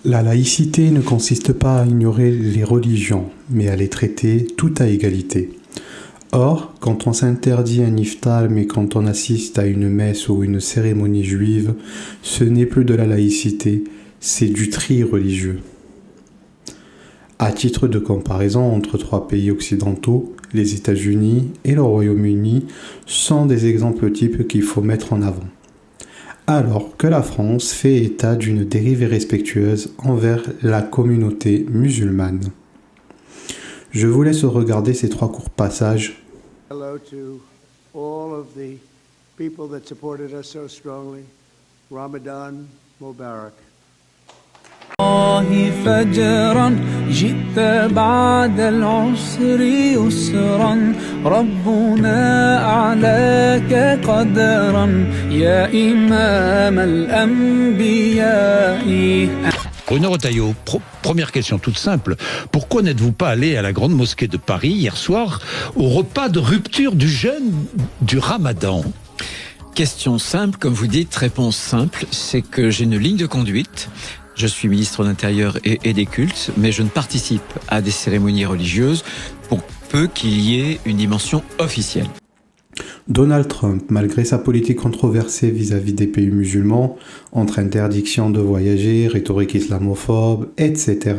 La laïcité ne consiste pas à ignorer les religions, mais à les traiter toutes à égalité. Or, quand on s'interdit un iftar, mais quand on assiste à une messe ou une cérémonie juive, ce n'est plus de la laïcité, c'est du tri religieux. À titre de comparaison entre trois pays occidentaux, les États-Unis et le Royaume-Uni sont des exemples types qu'il faut mettre en avant. Alors que la France fait état d'une dérive irrespectueuse envers la communauté musulmane. Je vous laisse regarder ces trois courts passages. Hello to all of the people that supported us so strongly. Ramadan Mubarak. فجرا جئت بعد العسر يسرا ربنا أعلاك قدرا يا إمام الأنبياء. Bruno Retailleau, première question toute simple. Pourquoi n'êtes-vous pas allé à la Grande Mosquée de Paris hier soir au repas de rupture du jeûne du Ramadan ? Question simple, comme vous dites, réponse simple, c'est que j'ai une ligne de conduite. Je suis ministre de l'Intérieur et des cultes, mais je ne participe à des cérémonies religieuses pour peu qu'il y ait une dimension officielle. Donald Trump, malgré sa politique controversée vis-à-vis des pays musulmans, entre interdiction de voyager, rhétorique islamophobe, etc.,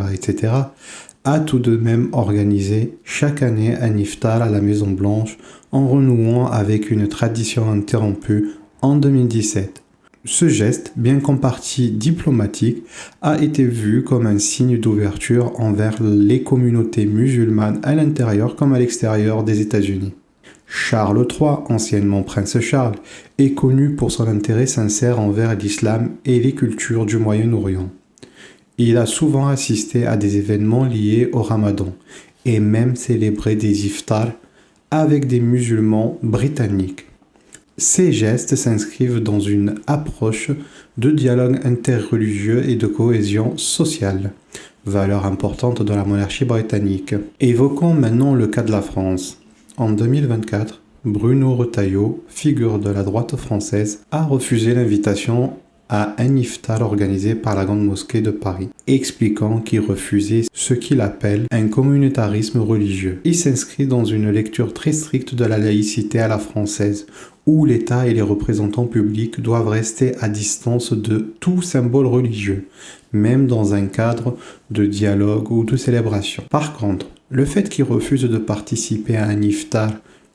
a tout de même organisé chaque année un iftar à la Maison-Blanche en renouant avec une tradition interrompue en 2017. Ce geste, bien qu'en partie diplomatique, a été vu comme un signe d'ouverture envers les communautés musulmanes à l'intérieur comme à l'extérieur des États-Unis. Charles III, anciennement prince Charles, est connu pour son intérêt sincère envers l'islam et les cultures du Moyen-Orient. Il a souvent assisté à des événements liés au Ramadan et même célébré des iftars avec des musulmans britanniques. Ces gestes s'inscrivent dans une approche de dialogue interreligieux et de cohésion sociale, valeur importante de la monarchie britannique. Évoquons maintenant le cas de la France. En 2024, Bruno Retailleau, figure de la droite française, a refusé l'invitation à un iftar organisé par la Grande Mosquée de Paris, expliquant qu'il refusait ce qu'il appelle un communautarisme religieux. Il s'inscrit dans une lecture très stricte de la laïcité à la française, où l'État et les représentants publics doivent rester à distance de tout symbole religieux, même dans un cadre de dialogue ou de célébration. Par contre, le fait qu'il refuse de participer à un iftar,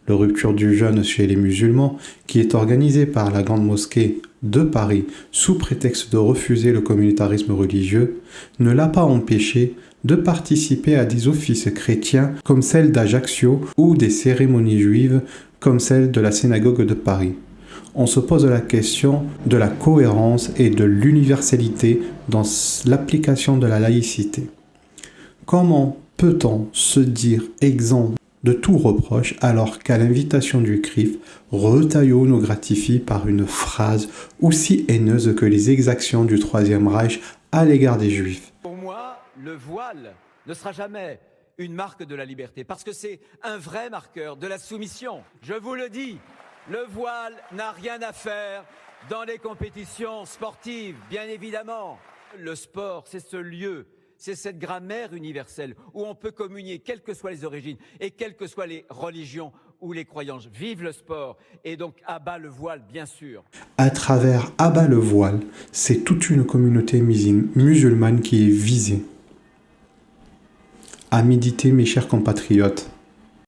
la rupture du jeûne chez les musulmans, qui est organisé par la Grande Mosquée de Paris sous prétexte de refuser le communautarisme religieux, ne l'a pas empêché de participer à des offices chrétiens comme celle d'Ajaccio ou des cérémonies juives comme celle de la synagogue de Paris. On se pose la question de la cohérence et de l'universalité dans l'application de la laïcité. Comment peut-on se dire exempt de tout reproche alors qu'à l'invitation du CRIF, Retailleau nous gratifie par une phrase aussi haineuse que les exactions du Troisième Reich à l'égard des Juifs? Pour moi, le voile ne sera jamais une marque de la liberté, parce que c'est un vrai marqueur de la soumission. Je vous le dis, le voile n'a rien à faire dans les compétitions sportives, bien évidemment. Le sport, c'est ce lieu, c'est cette grammaire universelle où on peut communier, quelles que soient les origines et quelles que soient les religions ou les croyances. Vive le sport et donc abat le voile, bien sûr. À travers abat le voile, c'est toute une communauté musulmane qui est visée. À méditer, mes chers compatriotes.